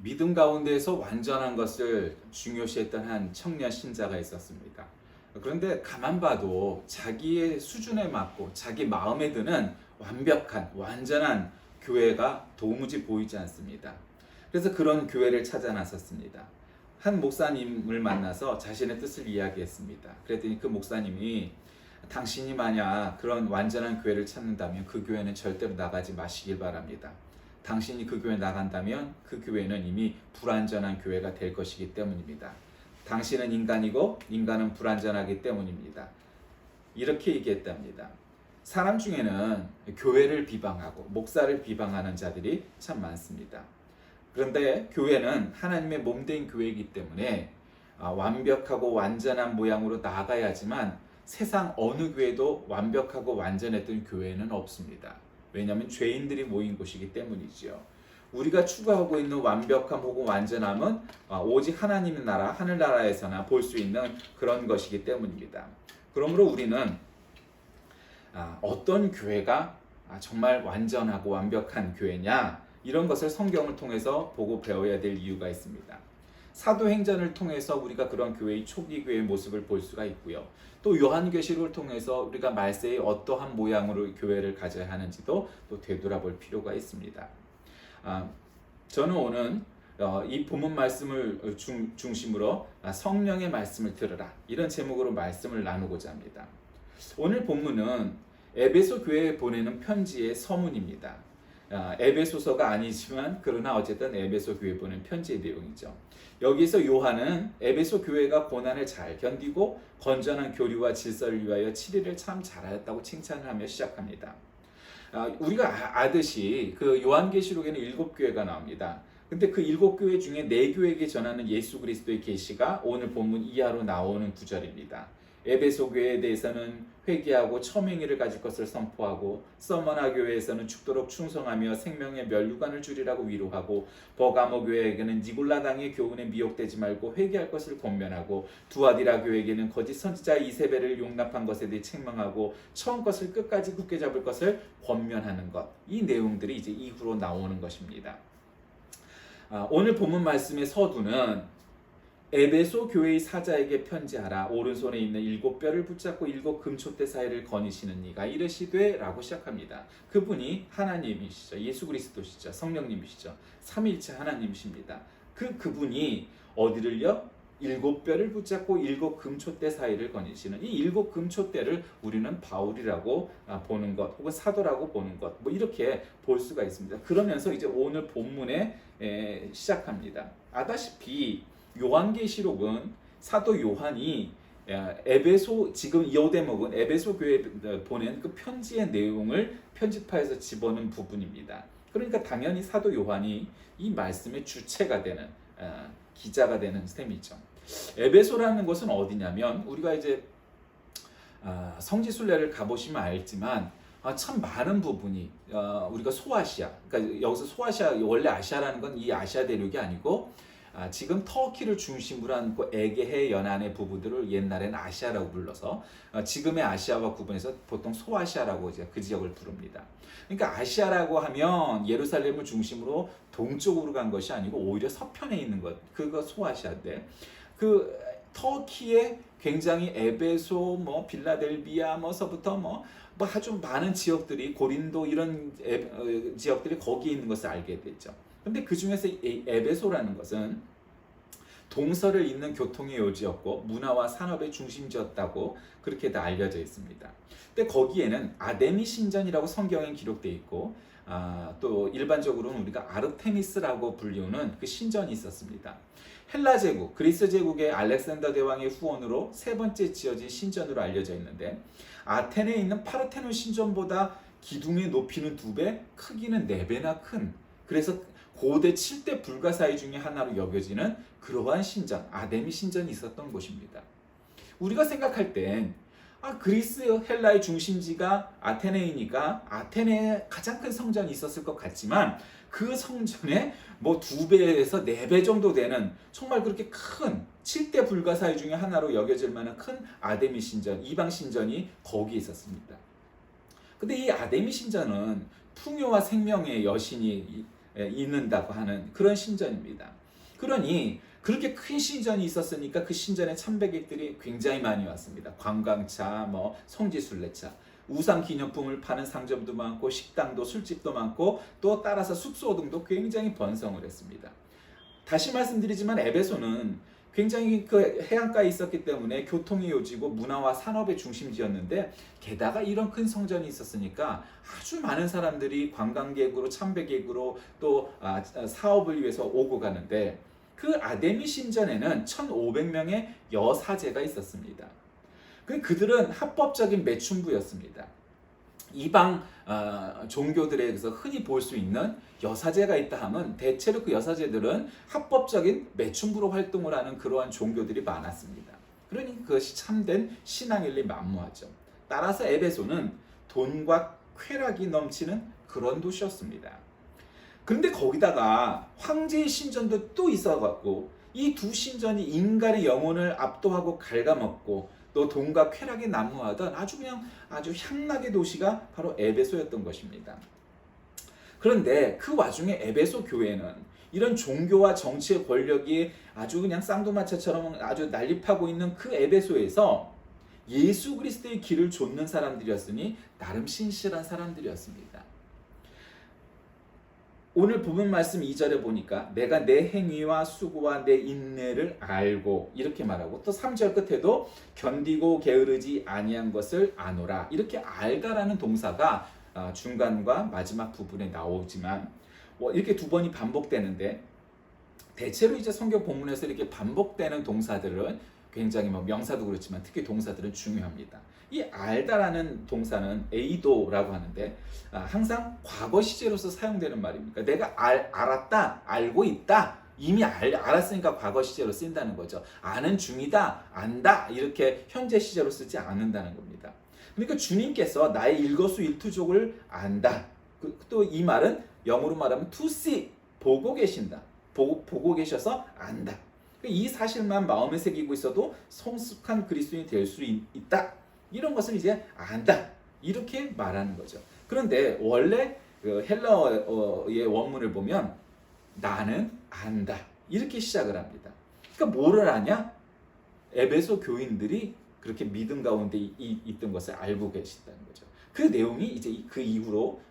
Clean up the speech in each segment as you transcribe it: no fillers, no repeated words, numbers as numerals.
믿음 가운데에서 완전한 것을 중요시했던 한 청년 신자가 있었습니다. 그런데 가만 봐도 자기의 수준에 맞고 자기 마음에 드는 완벽한, 완전한 교회가 도무지 보이지 않습니다. 그래서 그런 교회를 찾아 나섰습니다. 한 목사님을 만나서 자신의 뜻을 이야기했습니다. 그랬더니 그 목사님이 당신이 만약 그런 완전한 교회를 찾는다면 그 교회는 절대로 나가지 마시길 바랍니다. 당신이 그 교회 나간다면 그 교회는 이미 불완전한 교회가 될 것이기 때문입니다. 당신은 인간이고 인간은 불완전하기 때문입니다. 이렇게 얘기했답니다. 사람 중에는 교회를 비방하고 목사를 비방하는 자들이 참 많습니다. 그런데 교회는 하나님의 몸된 교회이기 때문에 완벽하고 완전한 모양으로 나아가야지만 세상 어느 교회도 완벽하고 완전했던 교회는 없습니다. 왜냐하면 죄인들이 모인 곳이기 때문이죠. 우리가 추구하고 있는 완벽함 혹은 완전함은 오직 하나님의 나라, 하늘나라에서나 볼 수 있는 그런 것이기 때문입니다. 그러므로 우리는 어떤 교회가 정말 완전하고 완벽한 교회냐, 이런 것을 성경을 통해서 보고 배워야 될 이유가 있습니다. 사도행전을 통해서 우리가 그런 교회의 초기 교회의 모습을 볼 수가 있고요. 또 요한계시록을 통해서 우리가 말세에 어떠한 모양으로 교회를 가져야 하는지도 또 되돌아볼 필요가 있습니다. 저는 오늘 이 본문 말씀을 중심으로 성령의 말씀을 들으라, 이런 제목으로 말씀을 나누고자 합니다. 오늘 본문은 에베소 교회에 보내는 편지의 서문입니다. 에베소서가 아니지만 그러나 어쨌든 에베소 교회에 보낸 편지의 내용이죠. 여기서 요한은 에베소 교회가 고난을 잘 견디고 건전한 교리와 질서를 위하여 치리를 참 잘하였다고 칭찬을 하며 시작합니다. 우리가 아듯이 그 요한계시록에는 7교회가 나옵니다. 근데 그 7교회 중에 4교회에게 전하는 예수 그리스도의 계시가 오늘 본문 이하로 나오는 구절입니다. 에베소 교회에 대해서는 회개하고 첨행의를 가질 것을 선포하고, 서머나 교회에서는 죽도록 충성하며 생명의 면류관을 주리라고 위로하고, 버가모 교회에게는 니골라당의 교훈에 미혹되지 말고 회개할 것을 권면하고, 두아디라 교회에게는 거짓 선지자 이세벨을 용납한 것에 대해 책망하고, 처음 것을 끝까지 굳게 잡을 것을 권면하는 것, 이 내용들이 이제 이후로 나오는 것입니다. 오늘 본문 말씀의 서두는 에베소 교회의 사자에게 편지하라. 오른손에 있는 7뼈를 붙잡고 7 금촛대 사이를 거니시는 이가 이르시되 라고 시작합니다. 그분이 하나님이시죠. 예수 그리스도시죠. 성령님이시죠. 삼위일체 하나님이십니다. 그분이 어디를요? 7뼈를 붙잡고 7 금촛대 사이를 거니시는 이 7 금촛대를 우리는 바울이라고 보는 것, 혹은 사도라고 보는 것, 뭐 이렇게 볼 수가 있습니다. 그러면서 이제 오늘 본문에 시작합니다. 아다시피 요한계시록은 사도 요한이 에베소, 지금 이 대목은 에베소 교회에 보낸 그 편지의 내용을 편집하여서 집어넣은 부분입니다. 그러니까 당연히 사도 요한이 이 말씀의 주체가 되는 기자가 되는 셈이죠. 에베소라는 곳은 어디냐면, 우리가 이제 성지순례를 가보시면 알지만 참 많은 부분이 우리가 소아시아, 그러니까 여기서 소아시아, 원래 아시아라는 건 이 아시아 대륙이 아니고 지금 터키를 중심으로 한 그 에게해 연안의 부분들을 옛날에는 아시아라고 불러서 지금의 아시아와 구분해서 보통 소아시아라고 이제 그 지역을 부릅니다. 그러니까 아시아라고 하면 예루살렘을 중심으로 동쪽으로 간 것이 아니고 오히려 서편에 있는 것, 그거 소아시아인데, 그 터키의 굉장히 에베소, 뭐 빌라델비아, 뭐서부터 아주 많은 지역들이, 고린도 이런 지역들이 거기에 있는 것을 알게 됐죠. 근데 그 중에서 에베소라는 것은 동서를 잇는 교통의 요지였고 문화와 산업의 중심지였다고 그렇게 다 알려져 있습니다. 근데 거기에는 아데미 신전이라고 성경에 기록되어 있고, 또 일반적으로는 우리가 아르테미스라고 불리우는 그 신전이 있었습니다. 헬라 제국, 그리스 제국의 알렉산더 대왕의 후원으로 3번째 지어진 신전으로 알려져 있는데, 아테네에 있는 파르테논 신전보다 기둥의 높이는 2배, 크기는 4배나 큰, 그래서 고대 7대 불가사의 중에 하나로 여겨지는 그러한 신전, 아데미 신전이 있었던 곳입니다. 우리가 생각할 땐 그리스 헬라의 중심지가 아테네이니까 아테네에 가장 큰 성전이 있었을 것 같지만, 그 성전에 2배에서 4배 정도 되는 정말 그렇게 큰 7대 불가사의 중에 하나로 여겨질 만한 큰 아데미 신전, 이방 신전이 거기에 있었습니다. 근데 이 아데미 신전은 풍요와 생명의 여신이 있는다고 하는 그런 신전입니다. 그러니 그렇게 큰 신전이 있었으니까 그 신전에 참배객들이 굉장히 많이 왔습니다. 관광차, 뭐 성지순례차, 우상 기념품을 파는 상점도 많고 식당도 술집도 많고 또 따라서 숙소 등도 굉장히 번성을 했습니다. 다시 말씀드리지만 에베소는 굉장히 그 해안가에 있었기 때문에 교통의 요지고 문화와 산업의 중심지였는데 게다가 이런 큰 성전이 있었으니까 아주 많은 사람들이 관광객으로 참배객으로 또 사업을 위해서 오고 가는데 그 아데미 신전에는 1,500명의 여사제가 있었습니다. 그들은 합법적인 매춘부였습니다. 이방 종교들에서 흔히 볼 수 있는 여사제가 있다 하면 대체로 그 여사제들은 합법적인 매춘부로 활동을 하는 그러한 종교들이 많았습니다. 그러니 그것이 참된 신앙일리 만무하죠. 따라서 에베소는 돈과 쾌락이 넘치는 그런 도시였습니다. 그런데 거기다가 황제의 신전도 또 있어갖고 이 두 신전이 인간의 영혼을 압도하고 갉아먹고 또 돈과 쾌락에 난무하던 아주 향락의 도시가 바로 에베소였던 것입니다. 그런데 그 와중에 에베소 교회는 이런 종교와 정치의 권력이 아주 그냥 쌍두마차처럼 아주 난립하고 있는 그 에베소에서 예수 그리스도의 길을 좇는 사람들이었으니 나름 신실한 사람들이었습니다. 오늘 본문 말씀 2절에 보니까 내가 내 행위와 수고와 내 인내를 알고 이렇게 말하고 또 3절 끝에도 견디고 게으르지 아니한 것을 아노라 이렇게 알다라는 동사가 중간과 마지막 부분에 나오지만 이렇게 두 번이 반복되는데 대체로 이제 성경 본문에서 이렇게 반복되는 동사들은 굉장히 명사도 그렇지만 특히 동사들은 중요합니다. 이 알다라는 동사는 에이도라고 하는데 항상 과거 시제로서 사용되는 말입니다. 내가 알았다, 알고 있다, 이미 알았으니까 과거 시제로 쓴다는 거죠. 아는 중이다, 안다 이렇게 현재 시제로 쓰지 않는다는 겁니다. 그러니까 주님께서 나의 일거수일투족을 안다. 또 이 말은 영어로 말하면 to see, 보고 계신다. 보고 계셔서 안다. 이 사실만 마음에 새기고 있어도 성숙한 그리스도인이 될 수 있다. 이런 것을 이제 안다. 이렇게 말하는 거죠. 그런데 원래 그 헬라어의 원문을 보면 나는 안다. 이렇게 시작을 합니다. 그러니까 뭐를 아냐? 에베소 교인들이 그렇게 믿음 가운데 있던 것을 알고 계신다는 거죠. 그 내용이 이제 그 이후로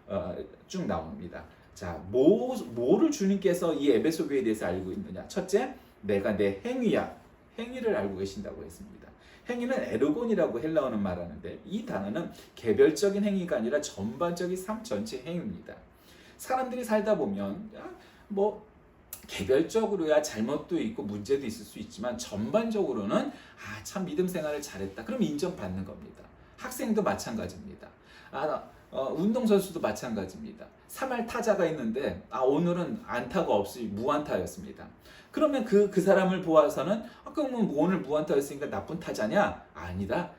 쭉 나옵니다. 자, 뭐를 주님께서 이 에베소 교회에 대해서 알고 있느냐? 첫째, 내가 내 행위를 알고 계신다고 했습니다. 행위는 에르곤이라고 헬라어는 말하는데 이 단어는 개별적인 행위가 아니라 전반적인 삶 전체 행위입니다. 사람들이 살다 보면 개별적으로야 잘못도 있고 문제도 있을 수 있지만 전반적으로는 참 믿음 생활을 잘했다. 그럼 인정받는 겁니다. 학생도 마찬가지입니다. 운동선수도 마찬가지입니다. 3할 타자가 있는데 오늘은 안타가 없이 무안타였습니다. 그러면 그 사람을 보아서는 그럼 오늘 무안타였으니까 나쁜 타자냐? 아니다.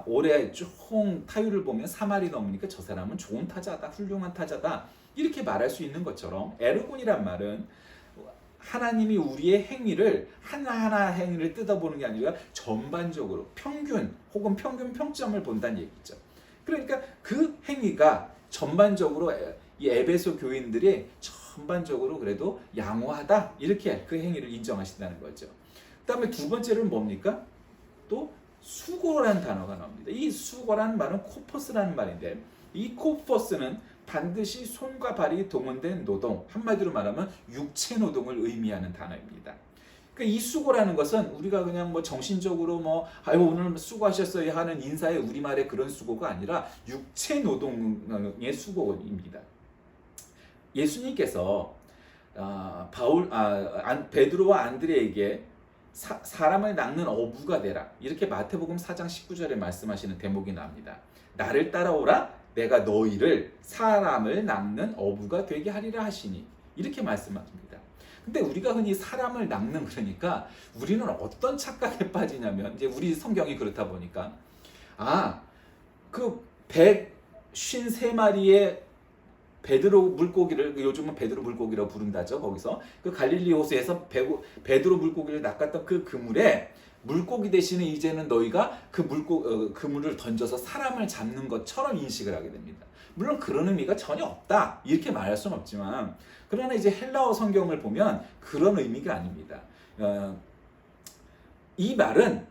올해 총 타율을 보면 3할이 넘으니까 저 사람은 좋은 타자다, 훌륭한 타자다 이렇게 말할 수 있는 것처럼 에르곤이란 말은 하나님이 우리의 행위를 하나하나 행위를 뜯어보는 게 아니라 전반적으로 평균 혹은 평균 평점을 본다는 얘기죠. 그러니까 그 행위가 전반적으로 이 에베소 교인들이 전반적으로 그래도 양호하다 이렇게 그 행위를 인정하신다는 거죠. 그 다음에 두 번째로는 뭡니까? 또 수고라는 단어가 나옵니다. 이 수고라는 말은 코퍼스라는 말인데 이 코퍼스는 반드시 손과 발이 동원된 노동, 한마디로 말하면 육체 노동을 의미하는 단어입니다. 그러니까 이 수고라는 것은 우리가 그냥 정신적으로 오늘 수고하셨어요 하는 인사의 우리말의 그런 수고가 아니라 육체 노동의 수고입니다. 예수님께서 베드로와 안드레에게 사람을 낚는 어부가 되라 이렇게 마태복음 4장 19절에 말씀하시는 대목이 나옵니다. 나를 따라오라 내가 너희를 사람을 낚는 어부가 되게 하리라 하시니 이렇게 말씀하십니다. 근데 우리가 흔히 사람을 낚는 그러니까 우리는 어떤 착각에 빠지냐면 이제 우리 성경이 그렇다 보니까 그 153마리의 베드로 물고기를 요즘은 베드로 물고기라고 부른다죠. 거기서 그 갈릴리 호수에서 베드로 물고기를 낚았던 그 그물에 물고기 대신에 이제는 너희가 그물을 던져서 사람을 잡는 것처럼 인식을 하게 됩니다. 물론 그런 의미가 전혀 없다 이렇게 말할 수는 없지만, 그러나 이제 헬라어 성경을 보면 그런 의미가 아닙니다. 이 말은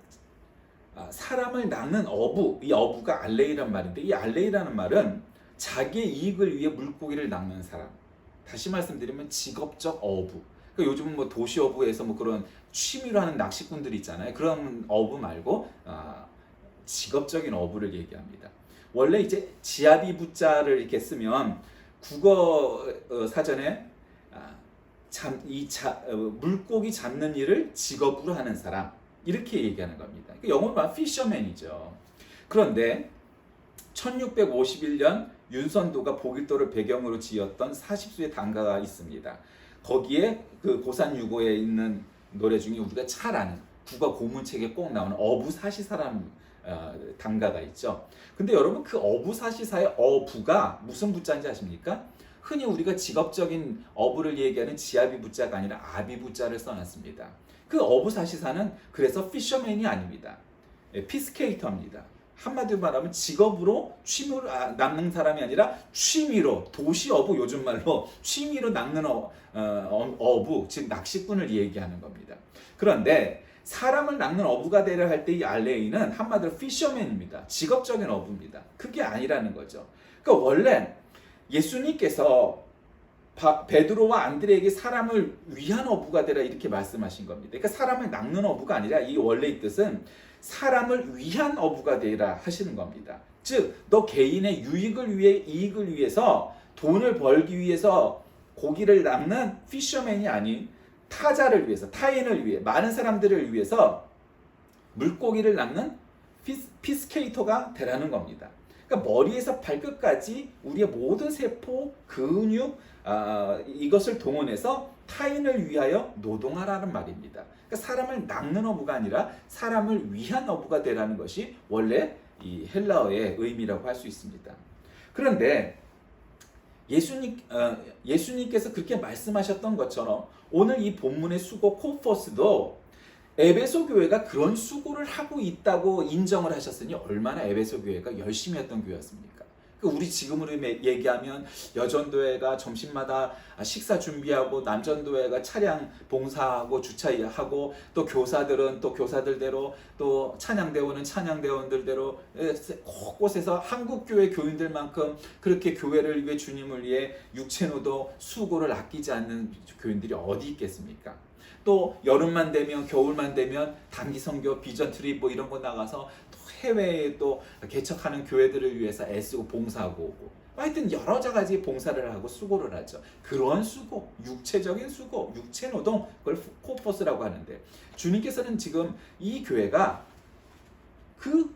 사람을 낳는 어부, 이 어부가 알레이란 말인데, 이 알레이라는 말은 자기의 이익을 위해 물고기를 낚는 사람, 다시 말씀드리면 직업적 어부. 그러니까 요즘은 뭐 도시 어부에서 뭐 그런 취미로 하는 낚시꾼들이 있잖아요. 그런 어부 말고 직업적인 어부를 얘기합니다. 원래 이제 지아비 부자를 이렇게 쓰면 국어 사전에 물고기 잡는 일을 직업으로 하는 사람, 이렇게 얘기하는 겁니다. 영어로 말하면 피셔맨이죠. 그런데 1651년 윤선도가 보길도를 배경으로 지었던 40수의 단가가 있습니다. 거기에 그 고산유고에 있는 노래 중에 우리가 잘 아는 국어 고문책에 꼭 나오는 어부사시사라는 단가가 있죠. 근데 여러분, 그 어부사시사의 어부가 무슨 부자인지 아십니까? 흔히 우리가 직업적인 어부를 얘기하는 지아비 부자가 아니라 아비 부자를 써놨습니다. 그 어부사시사는 그래서 피셔맨이 아닙니다. 피스케이터입니다. 한마디로 말하면 직업으로 취미로 낚는 사람이 아니라 취미로, 도시어부, 요즘 말로 취미로 낚는 어부, 즉 낚시꾼을 얘기하는 겁니다. 그런데 사람을 낚는 어부가 되려 할 때 이 알레이는 한마디로 피셔맨입니다. 직업적인 어부입니다. 그게 아니라는 거죠. 그러니까 원래 예수님께서 베드로와 안드레에게 사람을 위한 어부가 되라 이렇게 말씀하신 겁니다. 그러니까 사람을 낚는 어부가 아니라, 이 원래의 뜻은 사람을 위한 어부가 되라 하시는 겁니다. 즉, 너 개인의 유익을 위해, 이익을 위해서, 돈을 벌기 위해서 고기를 낚는 피셔맨이 아닌 타자를 위해서, 타인을 위해, 많은 사람들을 위해서 물고기를 낚는 피스케이터가 되라는 겁니다. 그러니까 머리에서 발끝까지 우리의 모든 세포, 근육, 이것을 동원해서 타인을 위하여 노동하라는 말입니다. 그러니까 사람을 낚는 어부가 아니라 사람을 위한 어부가 되라는 것이 원래 이 헬라어의 의미라고 할 수 있습니다. 그런데 예수님께서 그렇게 말씀하셨던 것처럼 오늘 이 본문의 수고 코포스도 에베소 교회가 그런 수고를 하고 있다고 인정을 하셨으니 얼마나 에베소 교회가 열심히 했던 교회였습니까? 우리 지금으로 얘기하면 여전도회가 점심마다 식사 준비하고, 남전도회가 차량 봉사하고 주차하고, 또 교사들은 또 교사들대로, 또 찬양대원은 찬양대원들대로 곳곳에서 한국교회 교인들만큼 그렇게 교회를 위해, 주님을 위해 육체노동 수고를 아끼지 않는 교인들이 어디 있겠습니까? 또 여름만 되면, 겨울만 되면 단기 선교, 비전 트립 뭐 이런 거 나가서 또 해외에 또 개척하는 교회들을 위해서 애쓰고 봉사하고 오고, 하여튼 여러 가지 봉사를 하고 수고를 하죠. 그런 수고, 육체적인 수고, 육체 노동, 그걸 코포스라고 하는데, 주님께서는 지금 이 교회가 그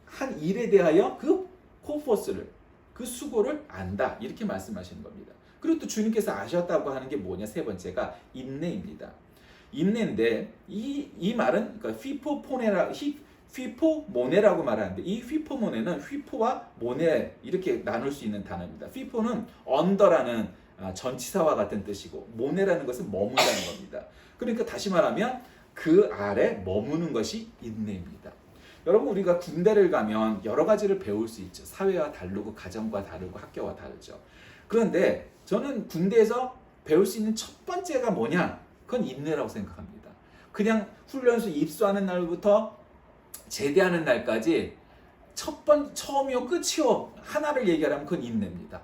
한 일에 대하여 그 코포스를, 그 수고를 안다 이렇게 말씀하시는 겁니다. 그리고 또 주님께서 아셨다고 하는 게 뭐냐? 세 번째가 인내입니다. 인내인데, 이 말은 그러니까 휘포모네라고 말하는데, 이 휘포모네는 휘포와 모네 이렇게 나눌 수 있는 단어입니다. 휘포는 언더라는 전치사와 같은 뜻이고, 모네라는 것은 머문다는 겁니다. 그러니까 다시 말하면 그 아래 머무는 것이 인내입니다. 여러분, 우리가 군대를 가면 여러 가지를 배울 수 있죠. 사회와 다르고, 가정과 다르고, 학교와 다르죠. 그런데 저는 군대에서 배울 수 있는 첫 번째가 뭐냐? 그건 인내라고 생각합니다. 그냥 훈련소 입소하는 날부터 제대하는 날까지 처음이요 끝이요 하나를 얘기하면 그건 인내입니다.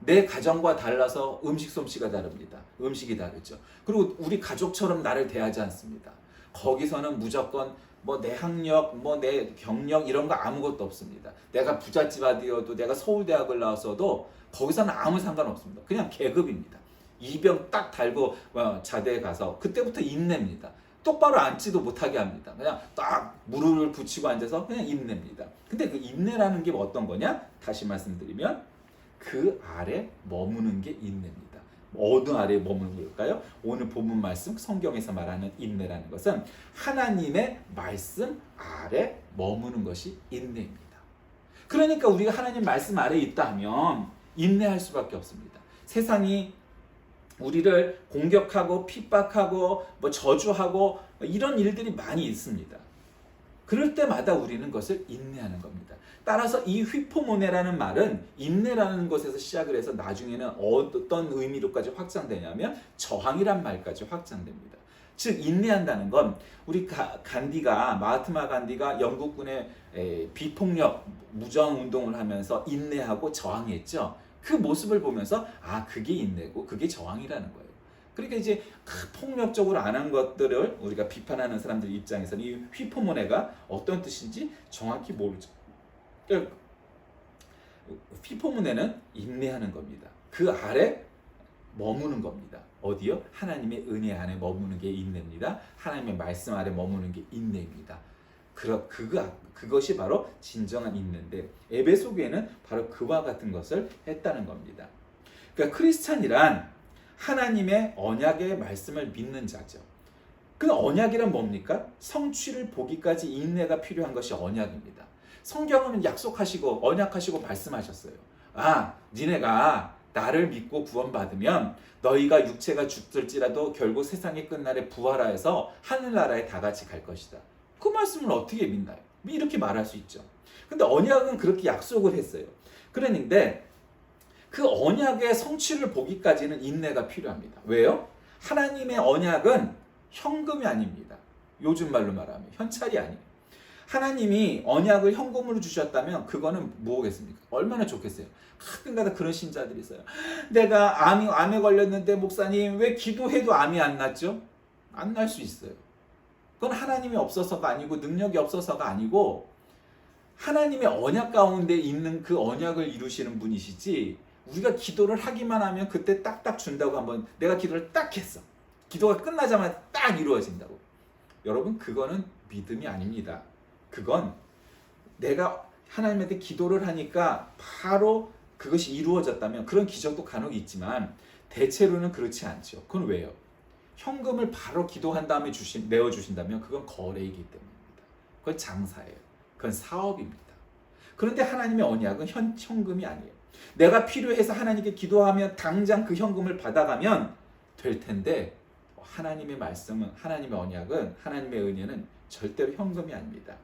내 가정과 달라서 음식 솜씨가 다릅니다. 음식이 다르죠. 그리고 우리 가족처럼 나를 대하지 않습니다. 거기서는 무조건 뭐 내 학력, 뭐 내 경력 이런 거 아무것도 없습니다. 내가 부잣집 아들이어도, 내가 서울대학을 나왔어도 거기서는 아무 상관없습니다. 그냥 계급입니다. 이병 딱 달고 자대에 가서 그때부터 인내입니다. 똑바로 앉지도 못하게 합니다. 그냥 딱 무릎을 붙이고 앉아서 그냥 인내입니다. 근데 그 인내라는 게 어떤 거냐? 다시 말씀드리면 그 아래 머무는 게 인내입니다. 어느 아래에 머무는 걸까요? 오늘 본문 말씀 성경에서 말하는 인내라는 것은 하나님의 말씀 아래 머무는 것이 인내입니다. 그러니까 우리가 하나님 말씀 아래에 있다 하면 인내할 수밖에 없습니다. 세상이 우리를 공격하고 핍박하고 뭐 저주하고 이런 일들이 많이 있습니다. 그럴 때마다 우리는 그것을 인내하는 겁니다. 따라서 이 휘포모네라는 말은 인내라는 것에서 시작을 해서 나중에는 어떤 의미로까지 확장되냐면 저항이란 말까지 확장됩니다. 즉 인내한다는 건 우리 마하트마 간디가 영국군의 비폭력 무저항 운동을 하면서 인내하고 저항했죠. 그 모습을 보면서 그게 인내고 그게 저항이라는 거예요. 그러니까 이제 폭력적으로 안 한 것들을 우리가 비판하는 사람들 입장에서는 이 휘포모네가 어떤 뜻인지 정확히 모르죠. 휘포모네는 인내하는 겁니다. 그 아래 머무는 겁니다. 어디요? 하나님의 은혜 안에 머무는 게 인내입니다. 하나님의 말씀 아래 머무는 게 인내입니다. 그것이 바로 진정한 인내인데 에베소 교회는 바로 그와 같은 것을 했다는 겁니다. 그러니까 크리스찬이란 하나님의 언약의 말씀을 믿는 자죠. 그 언약이란 뭡니까? 성취를 보기까지 인내가 필요한 것이 언약입니다. 성경은 약속하시고 언약하시고 말씀하셨어요. 니네가 나를 믿고 구원받으면 너희가 육체가 죽을지라도 결국 세상이 끝날에 부활하여서 하늘나라에 다 같이 갈 것이다. 그 말씀을 어떻게 믿나요? 이렇게 말할 수 있죠. 근데 언약은 그렇게 약속을 했어요. 그런데 그 언약의 성취를 보기까지는 인내가 필요합니다. 왜요? 하나님의 언약은 현금이 아닙니다. 요즘 말로 말하면 현찰이 아니에요. 하나님이 언약을 현금으로 주셨다면 그거는 뭐겠습니까? 얼마나 좋겠어요. 가끔가다 그런 신자들이 있어요. 내가 암에 걸렸는데 목사님 왜 기도해도 암이 안 났죠? 안 날 수 있어요. 그건 하나님이 없어서가 아니고 능력이 없어서가 아니고 하나님의 언약 가운데 있는 그 언약을 이루시는 분이시지 우리가 기도를 하기만 하면 그때 딱딱 준다고 한번 내가 기도를 딱 했어. 기도가 끝나자마자 딱 이루어진다고. 여러분 그거는 믿음이 아닙니다. 그건 내가 하나님한테 기도를 하니까 바로 그것이 이루어졌다면 그런 기적도 간혹 있지만 대체로는 그렇지 않죠. 그건 왜요? 현금을 바로 기도한 다음에 내어주신다면 그건 거래이기 때문입니다. 그건 장사예요. 그건 사업입니다. 그런데 하나님의 언약은 현금이 아니에요. 내가 필요해서 하나님께 기도하면 당장 그 현금을 받아가면 될 텐데 하나님의 말씀은 하나님의 언약은 하나님의 은혜는 절대로 현금이 아닙니다.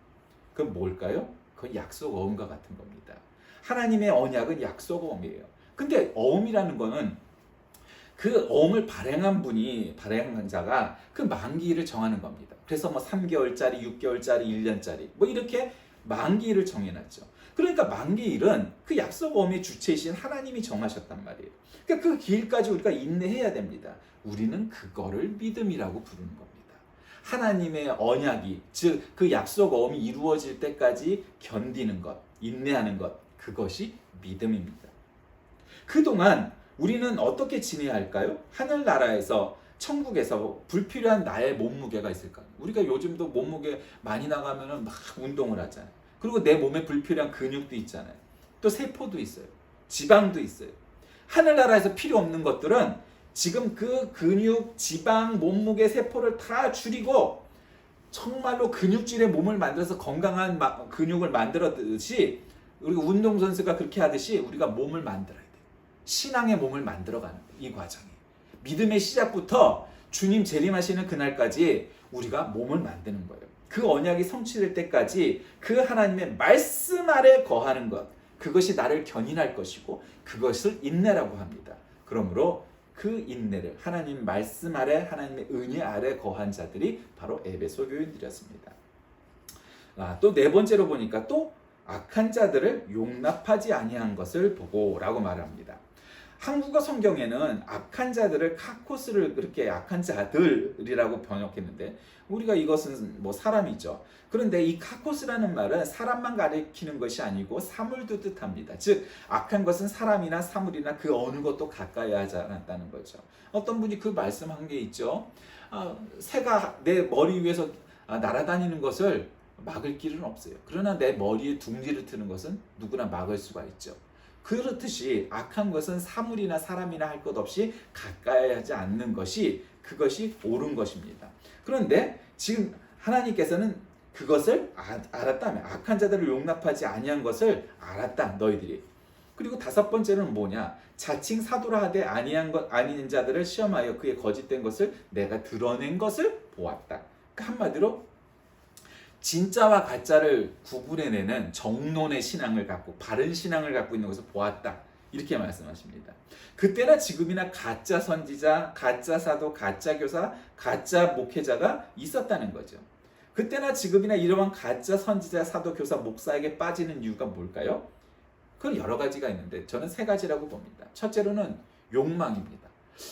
그건 뭘까요? 그건 약속 어음과 같은 겁니다. 하나님의 언약은 약속 어음이에요. 근데 어음이라는 거는 그 어음을 발행한 자가 그 만기일을 정하는 겁니다. 그래서 3개월짜리, 6개월짜리, 1년짜리 이렇게 만기일을 정해놨죠. 그러니까 만기일은 그 약속 어음의 주체이신 하나님이 정하셨단 말이에요. 그러니까 그 길까지 우리가 인내해야 됩니다. 우리는 그거를 믿음이라고 부르는 겁니다. 하나님의 언약이 즉 그 약속 어음이 이루어질 때까지 견디는 것, 인내하는 것, 그것이 믿음입니다. 그동안 우리는 어떻게 지내야 할까요? 하늘나라에서 천국에서 불필요한 나의 몸무게가 있을까요? 우리가 요즘도 몸무게 많이 나가면 막 운동을 하잖아요. 그리고 내 몸에 불필요한 근육도 있잖아요. 또 세포도 있어요. 지방도 있어요. 하늘나라에서 필요 없는 것들은 지금 그 근육, 지방, 몸무게, 세포를 다 줄이고 정말로 근육질의 몸을 만들어서 건강한 근육을 만들었듯이 우리가 운동선수가 그렇게 하듯이 우리가 몸을 만들어야 돼요. 신앙의 몸을 만들어가는 거예요. 이 과정이. 믿음의 시작부터 주님 재림하시는 그날까지 우리가 몸을 만드는 거예요. 그 언약이 성취될 때까지 그 하나님의 말씀 아래 거하는 것, 그것이 나를 견인할 것이고 그것을 인내라고 합니다. 그러므로 그 인내를 하나님 말씀 아래 하나님의 은혜 아래 거한 자들이 바로 에베소 교인들이었습니다. 또 네 번째로 보니까 또 악한 자들을 용납하지 아니한 것을 보고 라고 말합니다. 한국어 성경에는 악한 자들을 카코스를 그렇게 악한 자들이라고 번역했는데 우리가 이것은 사람이죠. 그런데 이 카코스라는 말은 사람만 가리키는 것이 아니고 사물도 뜻합니다. 즉 악한 것은 사람이나 사물이나 그 어느 것도 가까이 하지 않았다는 거죠. 어떤 분이 그 말씀한 게 있죠. 새가 내 머리 위에서 날아다니는 것을 막을 길은 없어요. 그러나 내 머리에 둥지를 트는 것은 누구나 막을 수가 있죠. 그렇듯이 악한 것은 사물이나 사람이나 할 것 없이 가까이 하지 않는 것이 그것이 옳은 것입니다. 그런데 지금 하나님께서는 그것을 알았다면 악한 자들을 용납하지 아니한 것을 알았다 너희들이. 그리고 다섯 번째는 뭐냐? 자칭 사도라 하되 아닌 자들을 시험하여 그의 거짓된 것을 내가 드러낸 것을 보았다. 그러니까 한마디로 진짜와 가짜를 구분해내는 정론의 신앙을 갖고 바른 신앙을 갖고 있는 것을 보았다. 이렇게 말씀하십니다. 그때나 지금이나 가짜 선지자, 가짜 사도, 가짜 교사, 가짜 목회자가 있었다는 거죠. 그때나 지금이나 이러한 가짜 선지자, 사도, 교사, 목사에게 빠지는 이유가 뭘까요? 그건 여러 가지가 있는데 저는 세 가지라고 봅니다. 첫째로는 욕망입니다.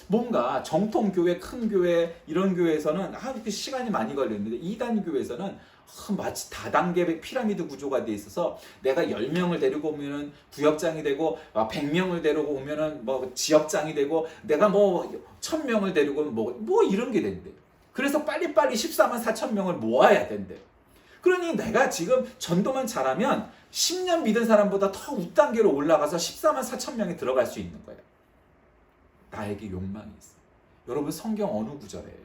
뭔가 정통교회, 큰 교회, 이런 교회에서는 이렇게 시간이 많이 걸리는데 이단 교회에서는 마치 다단계 피라미드 구조가 돼 있어서 내가 10명을 데리고 오면은 구역장이 되고 100명을 데리고 오면은 뭐 지역장이 되고 내가 뭐 1000명을 데리고 뭐 이런 게 된대. 그래서 빨리빨리 14만 4천 명을 모아야 된대. 그러니 내가 지금 전도만 잘하면 10년 믿은 사람보다 더 윗단계로 올라가서 14만 4천 명이 들어갈 수 있는 거예요. 나에게 욕망이 있어. 여러분 성경 어느 구절에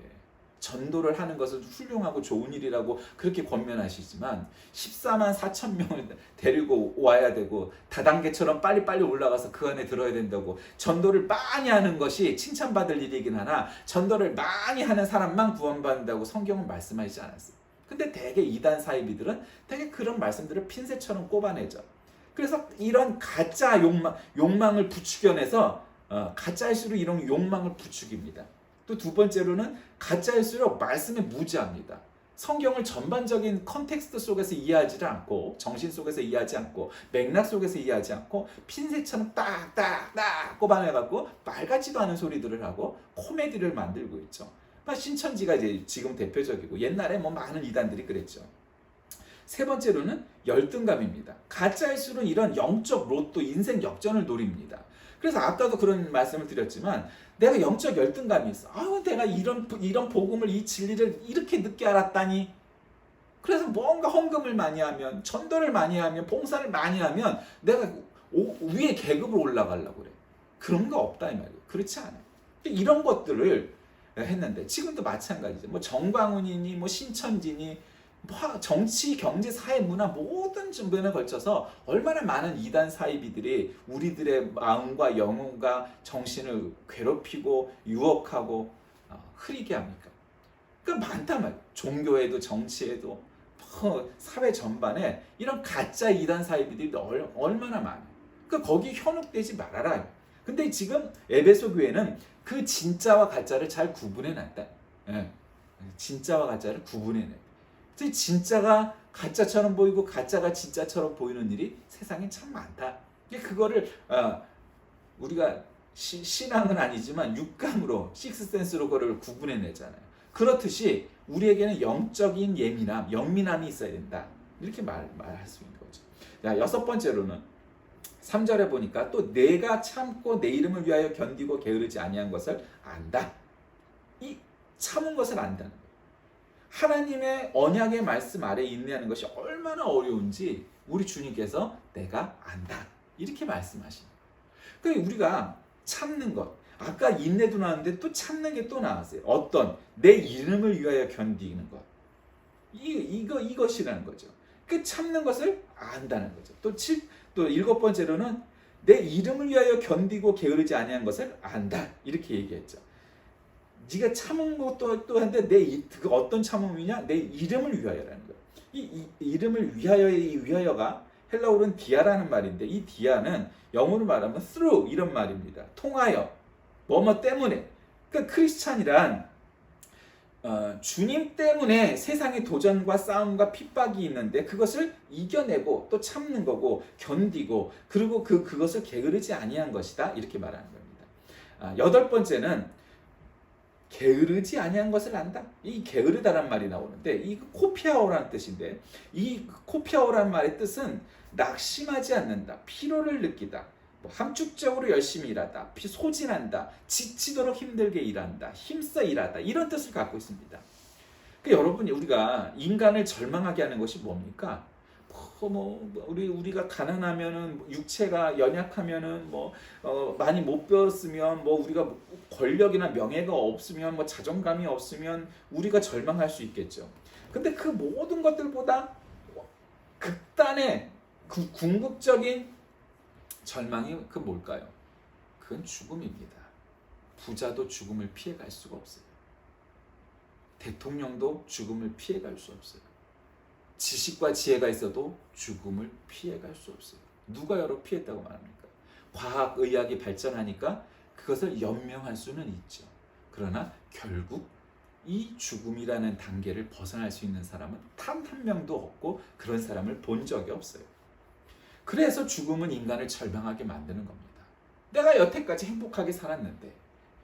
전도를 하는 것은 훌륭하고 좋은 일이라고 그렇게 권면하시지만 14만 4천 명을 데리고 와야 되고 다단계처럼 빨리빨리 올라가서 그 안에 들어야 된다고 전도를 많이 하는 것이 칭찬받을 일이긴 하나 전도를 많이 하는 사람만 구원받는다고 성경은 말씀하시지 않았어요. 근데 대개 이단 사이비들은 되게 그런 말씀들을 핀셋처럼 꼽아내죠. 그래서 이런 가짜 욕망을 부추겨내서 가짜일수록 이런 욕망을 부추깁니다. 또 두 번째로는 가짜일수록 말씀에 무지합니다. 성경을 전반적인 컨텍스트 속에서 이해하지 않고 정신 속에서 이해하지 않고 맥락 속에서 이해하지 않고 핀셋처럼 딱딱딱 꼽아내갖고 말 같지도 않은 소리들을 하고 코미디를 만들고 있죠. 신천지가 이제 지금 대표적이고 옛날에 뭐 많은 이단들이 그랬죠. 세 번째로는 열등감입니다. 가짜일수록 이런 영적 로또, 인생 역전을 노립니다. 그래서 아까도 그런 말씀을 드렸지만 내가 영적 열등감이 있어. 내가 이런 복음을, 이 진리를 이렇게 늦게 알았다니. 그래서 뭔가 헌금을 많이 하면, 전도를 많이 하면, 봉사를 많이 하면 내가 위에 계급으로 올라가려고 그래. 그런 거 없다 이 말이에요. 그렇지 않아요. 이런 것들을 했는데 지금도 마찬가지죠. 뭐 정광훈이니 뭐 신천지니 정치, 경제, 사회, 문화 모든 주변에 걸쳐서 얼마나 많은 이단 사이비들이 우리들의 마음과 영혼과 정신을 괴롭히고 유혹하고 흐리게 합니까? 그러니까 많단 말이에요. 종교에도 정치에도 사회 전반에 이런 가짜 이단 사이비들이 얼마나 많아요. 그러니까 거기 현혹되지 말아라. 근데 지금 에베소 교회는 그 진짜와 가짜를 잘 구분해놨다. 예. 진짜와 가짜를 구분해냈다. 진짜가 가짜처럼 보이고 가짜가 진짜처럼 보이는 일이 세상에 참 많다. 그거를 우리가 신앙은 아니지만 육감으로 식스센스로 그거를 구분해내잖아요. 그렇듯이 우리에게는 영적인 예민함, 영민함이 있어야 된다. 이렇게 말할 수 있는 거죠. 자, 여섯 번째로는 3절에 보니까 또 내가 참고 내 이름을 위하여 견디고 게으르지 아니한 것을 안다. 이 참은 것을 안다는 거예요. 하나님의 언약의 말씀 아래 인내하는 것이 얼마나 어려운지 우리 주님께서 내가 안다. 이렇게 말씀하십니다. 그러니까 우리가 참는 것. 아까 인내도 나왔는데 또 참는 게 또 나왔어요. 어떤 내 이름을 위하여 견디는 것. 이것이라는 거죠. 그 참는 것을 안다는 거죠. 또 일곱 번째로는 내 이름을 위하여 견디고 게으르지 아니한 것을 안다. 이렇게 얘기했죠. 네가 참은 것도 또 한데 그 어떤 참음이냐? 내 이름을 위하여라는 거예요. 이 이름을 위하여의 이 위하여가 헬라어로는 디아라는 말인데 이 디아는 영어로 말하면 through 이런 말입니다. 통하여 뭐뭐 때문에. 그러니까 크리스찬이란 주님 때문에 세상의 도전과 싸움과 핍박이 있는데 그것을 이겨내고 또 참는 거고 견디고 그리고 그것을 게으르지 아니한 것이다. 이렇게 말하는 겁니다. 여덟 번째는 게으르지 아니한 것을 안다. 이 게으르다란 말이 나오는데 이 코피아오라는 뜻인데 이 코피아오라는 말의 뜻은 낙심하지 않는다, 피로를 느끼다, 함축적으로 열심히 일하다, 소진한다, 지치도록 힘들게 일한다, 힘써 일하다 이런 뜻을 갖고 있습니다. 그러니까 여러분이 우리가 인간을 절망하게 하는 것이 뭡니까? 우리가 가난하면은 육체가 연약하면은 많이 못 배웠으면 우리가 권력이나 명예가 없으면 자존감이 없으면 우리가 절망할 수 있겠죠. 근데 그 모든 것들보다 극단의 그 궁극적인 절망이 뭘까요? 그건 죽음입니다. 부자도 죽음을 피해갈 수가 없어요. 대통령도 죽음을 피해갈 수 없어요. 지식과 지혜가 있어도 죽음을 피해갈 수 없어요. 누가 여러 피했다고 말합니까? 과학, 의학이 발전하니까 그것을 연명할 수는 있죠. 그러나 결국 이 죽음이라는 단계를 벗어날 수 있는 사람은 단 한 명도 없고 그런 사람을 본 적이 없어요. 그래서 죽음은 인간을 절망하게 만드는 겁니다. 내가 여태까지 행복하게 살았는데,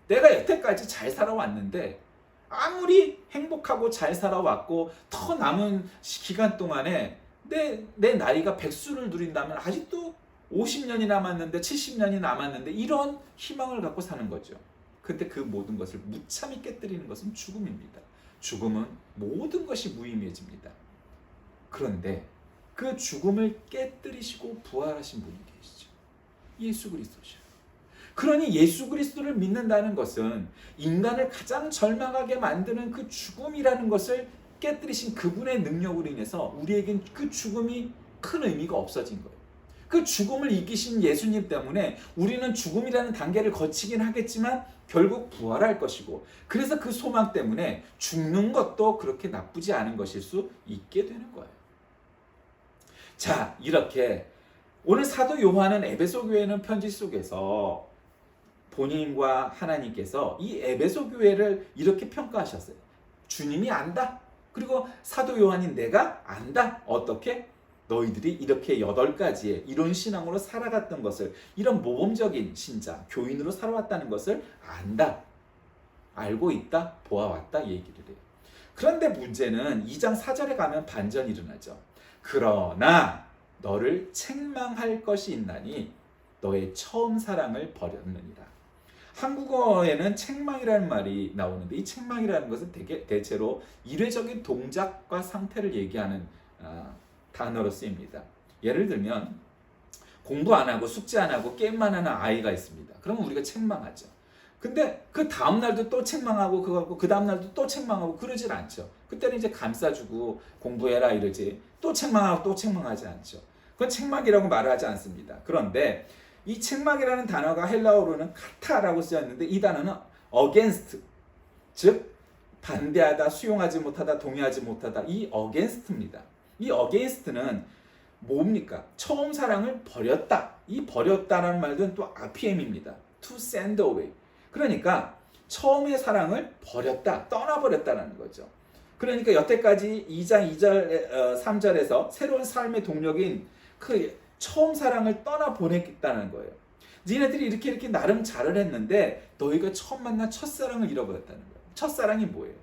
내가 여태까지 잘 살아왔는데, 아무리 행복하고 잘 살아왔고 더 남은 기간 동안에 내 나이가 백수를 누린다면 아직도 50년이 남았는데 70년이 남았는데 이런 희망을 갖고 사는 거죠. 근데 그 모든 것을 무참히 깨뜨리는 것은 죽음입니다. 죽음은 모든 것이 무의미해집니다. 그런데 그 죽음을 깨뜨리시고 부활하신 분이 계시죠. 예수 그리스도죠. 그러니 예수 그리스도를 믿는다는 것은 인간을 가장 절망하게 만드는 그 죽음이라는 것을 깨뜨리신 그분의 능력으로 인해서 우리에겐 그 죽음이 큰 의미가 없어진 거예요. 그 죽음을 이기신 예수님 때문에 우리는 죽음이라는 단계를 거치긴 하겠지만 결국 부활할 것이고, 그래서 그 소망 때문에 죽는 것도 그렇게 나쁘지 않은 것일 수 있게 되는 거예요. 자, 이렇게 오늘 사도 요한은 에베소 교회는 편지 속에서 본인과 하나님께서 이 에베소 교회를 이렇게 평가하셨어요. 주님이 안다. 그리고 사도 요한인 내가 안다. 어떻게? 너희들이 이렇게 8가지의 이런 신앙으로 살아갔던 것을, 이런 모범적인 신자, 교인으로 살아왔다는 것을 안다. 알고 있다. 보아왔다. 얘기를 해요. 그런데 문제는 2장 4절에 가면 반전이 일어나죠. 그러나 너를 책망할 것이 있나니 너의 처음 사랑을 버렸느니라. 한국어에는 책망이라는 말이 나오는데 이 책망이라는 것은 대체로 이례적인 동작과 상태를 얘기하는 단어로 쓰입니다. 예를 들면 공부 안 하고 숙제 안 하고 게임만 하는 아이가 있습니다. 그러면 우리가 책망하죠. 근데 그 다음 날도 또 책망하고 그 다음 날도 또 책망하고 그러질 않죠. 그때는 이제 감싸주고 공부해라 이러지, 또 책망하고 또 책망하지 않죠. 그건 책망이라고 말하지 않습니다. 그런데 이 책망이라는 단어가 헬라어로는 카타라고 쓰였는데 이 단어는 against, 즉 반대하다, 수용하지 못하다, 동의하지 못하다, 이 against입니다. 이 against는 뭡니까? 처음 사랑을 버렸다. 이 버렸다라는 말은 또 RPM입니다. to send away. 그러니까 처음의 사랑을 버렸다, 떠나버렸다는 거죠. 그러니까 여태까지 2장 2절, 3절에서 새로운 삶의 동력인 그 처음 사랑을 떠나보냈다는 거예요. 니네들이 이렇게 나름 잘을 했는데 너희가 처음 만난 첫사랑을 잃어버렸다는 거예요. 첫사랑이 뭐예요?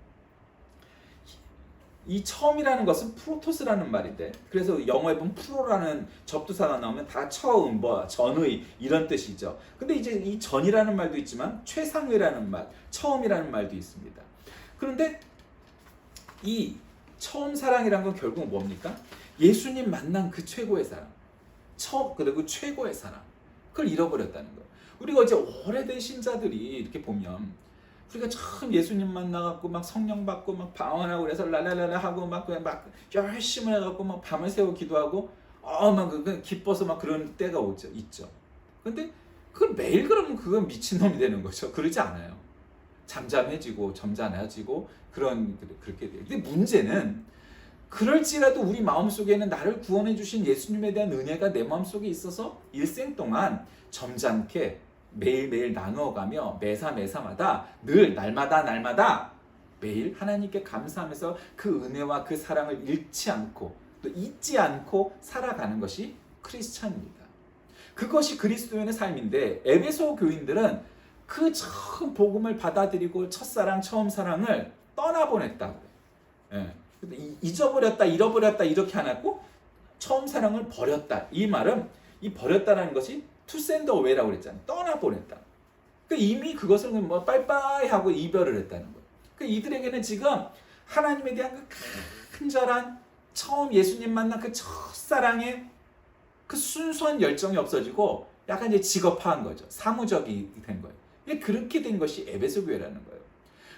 이 처음이라는 것은 프로토스라는 말인데, 그래서 영어에 보면 프로라는 접두사가 나오면 다 처음, 전의 이런 뜻이죠. 근데 이제 이 전이라는 말도 있지만 최상의라는 말, 처음이라는 말도 있습니다. 그런데 이 처음 사랑이라는 건 결국 뭡니까? 예수님 만난 그 최고의 사랑, 그리고 최고의 사랑, 그걸 잃어버렸다는 거예요. 우리가 이제 오래된 신자들이 이렇게 보면 우리가 참 예수님 만나갖고 막 성령 받고 막 방언하고 그래서 랄랄랄라 하고 막 열심히 해갖고 막 밤을 새워 기도하고 막 기뻐서 막 그런 때가 있죠. 근데 그걸 매일 그러면 그건 미친놈이 되는 거죠. 그러지 않아요. 잠잠해지고 점잖아지고 그렇게 돼요. 근데 문제는 그럴지라도 우리 마음속에는 나를 구원해 주신 예수님에 대한 은혜가 내 마음속에 있어서 일생 동안 점잖게 매일매일 나누어가며 매사마다 늘 날마다 매일 하나님께 감사하면서 그 은혜와 그 사랑을 잃지 않고 또 잊지 않고 살아가는 것이 크리스찬입니다. 그것이 그리스도인의 삶인데 에베소 교인들은 그 처음 복음을 받아들이고 첫사랑, 처음 사랑을 떠나보냈다고 해요. 잊어버렸다, 잃어버렸다 이렇게 안 하고 처음 사랑을 버렸다. 이 말은 이 버렸다라는 것이 to send away라고 그랬잖아요. 떠나보냈다. 이미 그것을 빠이빠이 하고 이별을 했다는 거예요. 이들에게는 지금 하나님에 대한 그 간절한 처음 예수님 만난 그 첫사랑의 그 순수한 열정이 없어지고 약간 이제 직업화한 거죠. 사무적이 된 거예요. 그렇게 된 것이 에베소 교회라는 거예요.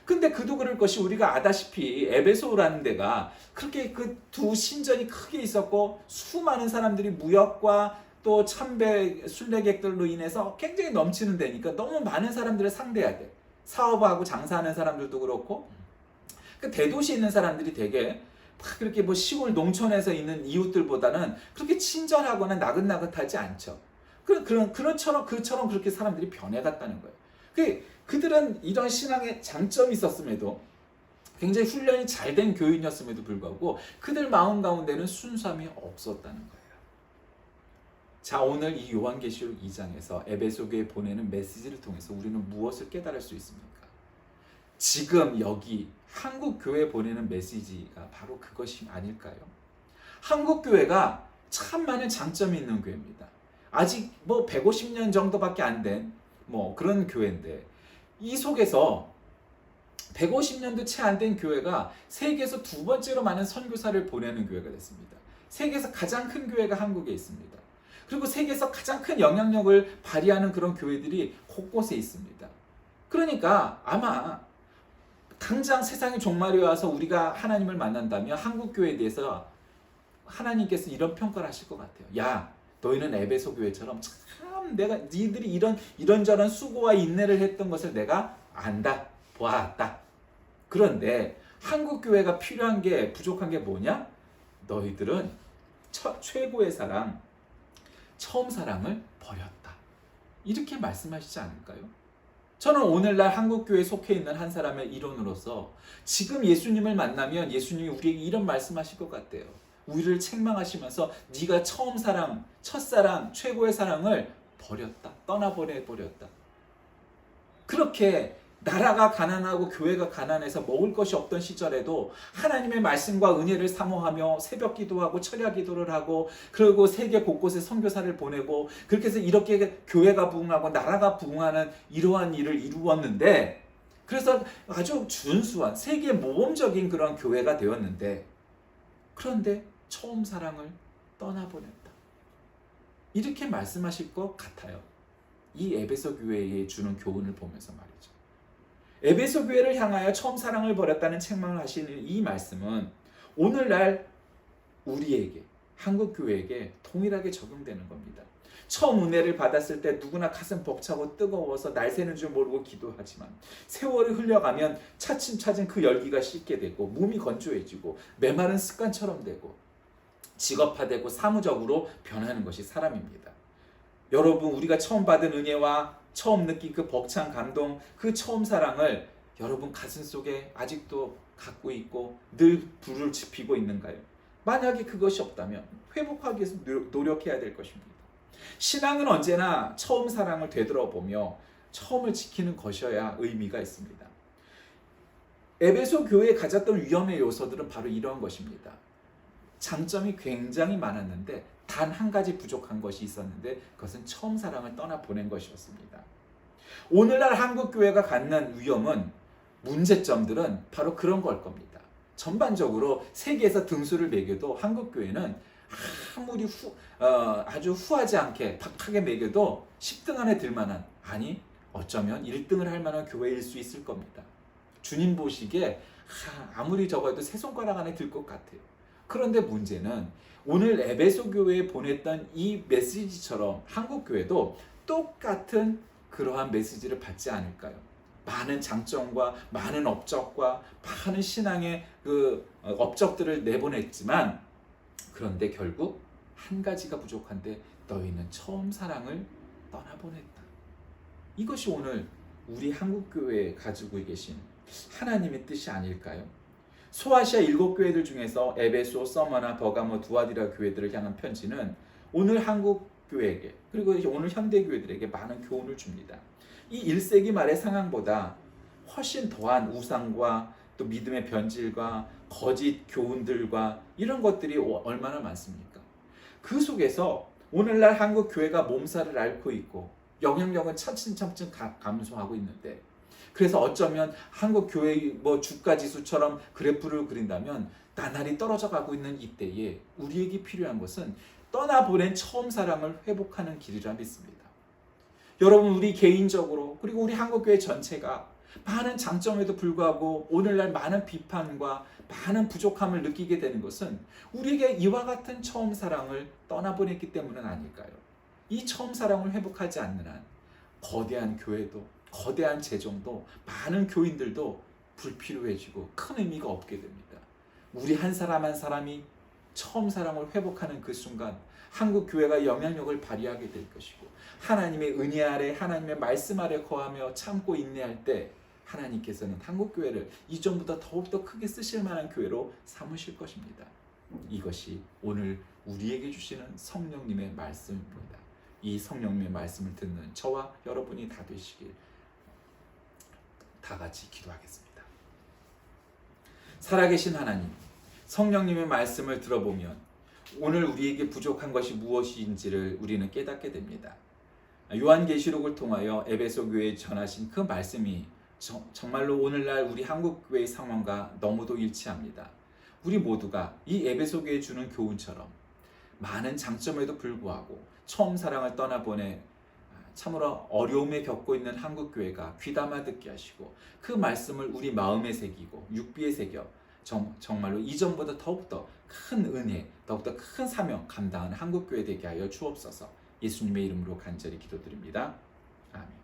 근데 그도 그럴 것이 우리가 아다시피 에베소라는 데가 그렇게 그 두 신전이 크게 있었고 수많은 사람들이 무역과 또 참배 순례객들로 인해서 굉장히 넘치는 데니까 너무 많은 사람들을 상대해야 돼. 사업하고 장사하는 사람들도 그렇고 대도시에 있는 사람들이 되게 그렇게 뭐 시골 농촌에서 있는 이웃들보다는 그렇게 친절하거나 나긋나긋하지 않죠. 그처럼 그렇게 사람들이 변해갔다는 거예요. 그들은 이런 신앙의 장점이 있었음에도 굉장히 훈련이 잘 된 교인이었음에도 불구하고 그들 마음 가운데는 순수함이 없었다는 거예요. 자, 오늘 이 요한계시록 2장에서 에베소 교회에 보내는 메시지를 통해서 우리는 무엇을 깨달을 수 있습니까? 지금 여기 한국 교회에 보내는 메시지가 바로 그것이 아닐까요? 한국 교회가 참 많은 장점이 있는 교회입니다. 아직 뭐 150년 정도밖에 안 된 뭐 그런 교회인데, 이 속에서 150년도 채 안 된 교회가 세계에서 두 번째로 많은 선교사를 보내는 교회가 됐습니다. 세계에서 가장 큰 교회가 한국에 있습니다. 그리고 세계에서 가장 큰 영향력을 발휘하는 그런 교회들이 곳곳에 있습니다. 그러니까 아마 당장 세상의 종말이 와서 우리가 하나님을 만난다면 한국 교회에 대해서 하나님께서 이런 평가를 하실 것 같아요. 야, 너희는 에베소 교회처럼 참 내가 니들이 이런저런 수고와 인내를 했던 것을 내가 안다, 보았다. 그런데 한국 교회가 필요한 게, 부족한 게 뭐냐? 너희들은 최고의 사랑, 처음 사랑을 버렸다. 이렇게 말씀하시지 않을까요? 저는 오늘날 한국교회에 속해 있는 한 사람의 일원으로서 지금 예수님을 만나면 예수님이 우리에게 이런 말씀하실 것 같아요. 우리를 책망하시면서 네가 처음 사랑, 첫사랑, 최고의 사랑을 버렸다. 떠나보내버렸다. 그렇게 나라가 가난하고 교회가 가난해서 먹을 것이 없던 시절에도 하나님의 말씀과 은혜를 사모하며 새벽 기도하고 철야 기도를 하고, 그리고 세계 곳곳에 선교사를 보내고, 그렇게 해서 이렇게 교회가 부흥하고 나라가 부흥하는 이러한 일을 이루었는데, 그래서 아주 준수한 세계 모범적인 그런 교회가 되었는데, 그런데 처음 사랑을 떠나보냈다. 이렇게 말씀하실 것 같아요. 이 에베소 교회에 주는 교훈을 보면서 말이죠. 에베소 교회를 향하여 처음 사랑을 버렸다는 책망을 하시는 이 말씀은 오늘날 우리에게, 한국 교회에게 동일하게 적용되는 겁니다. 처음 은혜를 받았을 때 누구나 가슴 벅차고 뜨거워서 날 새는 줄 모르고 기도하지만, 세월이 흘러가면 차츰차츰 그 열기가 식게 되고, 몸이 건조해지고 메마른 습관처럼 되고 직업화되고 사무적으로 변하는 것이 사람입니다. 여러분, 우리가 처음 받은 은혜와 처음 느낀 그 벅찬 감동, 그 처음 사랑을 여러분 가슴속에 아직도 갖고 있고 늘 불을 지피고 있는가요? 만약에 그것이 없다면 회복하기 위해서 노력해야 될 것입니다. 신앙은 언제나 처음 사랑을 되돌아보며 처음을 지키는 것이어야 의미가 있습니다. 에베소 교회에 가졌던 위험의 요소들은 바로 이런 것입니다. 장점이 굉장히 많았는데 단 한 가지 부족한 것이 있었는데, 그것은 처음 사랑을 떠나보낸 것이었습니다. 오늘날 한국교회가 갖는 위험은, 문제점들은 바로 그런 걸 겁니다. 전반적으로 세계에서 등수를 매겨도 한국교회는 아무리 아주 후하지 않게 박하게 매겨도 10등 안에 들만한, 아니 어쩌면 1등을 할 만한 교회일 수 있을 겁니다. 주님 보시기에 아무리 적어도 세 손가락 안에 들 것 같아요. 그런데 문제는 오늘 에베소 교회에 보냈던 이 메시지처럼 한국 교회도 똑같은 그러한 메시지를 받지 않을까요? 많은 장점과 많은 업적과 많은 신앙의 그 업적들을 내보냈지만, 그런데 결국 한 가지가 부족한데 너희는 처음 사랑을 떠나보냈다. 이것이 오늘 우리 한국 교회에 가지고 계신 하나님의 뜻이 아닐까요? 소아시아 7교회들 중에서 에베소, 서머나, 버가모, 두아디라 교회들을 향한 편지는 오늘 한국 교회에게, 그리고 오늘 현대 교회들에게 많은 교훈을 줍니다. 이 1세기 말의 상황보다 훨씬 더한 우상과 또 믿음의 변질과 거짓 교훈들과 이런 것들이 얼마나 많습니까? 그 속에서 오늘날 한국 교회가 몸살을 앓고 있고 영향력은 차츰차츰 감소하고 있는데, 그래서 어쩌면 한국 교회의 주가 지수처럼 그래프를 그린다면 나날이 떨어져 가고 있는 이때에 우리에게 필요한 것은 떠나보낸 처음 사랑을 회복하는 길이라 믿습니다. 여러분, 우리 개인적으로 그리고 우리 한국교회 전체가 많은 장점에도 불구하고 오늘날 많은 비판과 많은 부족함을 느끼게 되는 것은 우리에게 이와 같은 처음 사랑을 떠나보냈기 때문은 아닐까요? 이 처음 사랑을 회복하지 않는 한 거대한 교회도, 거대한 재정도, 많은 교인들도 불필요해지고 큰 의미가 없게 됩니다. 우리 한 사람 한 사람이 처음 사랑을 회복하는 그 순간 한국 교회가 영향력을 발휘하게 될 것이고, 하나님의 은혜 아래 하나님의 말씀 아래 거하며 참고 인내할 때 하나님께서는 한국 교회를 이전보다 더욱더 크게 쓰실 만한 교회로 삼으실 것입니다. 이것이 오늘 우리에게 주시는 성령님의 말씀입니다. 이 성령님의 말씀을 듣는 저와 여러분이 다 되시길, 다 같이 기도하겠습니다. 살아계신 하나님, 성령님의 말씀을 들어보면 오늘 우리에게 부족한 것이 무엇인지를 우리는 깨닫게 됩니다. 요한계시록을 통하여 에베소 교회에 전하신 그 말씀이 정말로 오늘날 우리 한국 교회의 상황과 너무도 일치합니다. 우리 모두가 이 에베소 교회에 주는 교훈처럼 많은 장점에도 불구하고 처음 사랑을 떠나보내 참으로 어려움에 겪고 있는 한국 교회가 귀담아 듣게 하시고, 그 말씀을 우리 마음에 새기고 육비에 새겨 정말로 이전보다 더욱더 큰 은혜, 더욱더 큰 사명 감당하는 한국 교회 되게 하여 주옵소서. 예수님의 이름으로 간절히 기도드립니다. 아멘.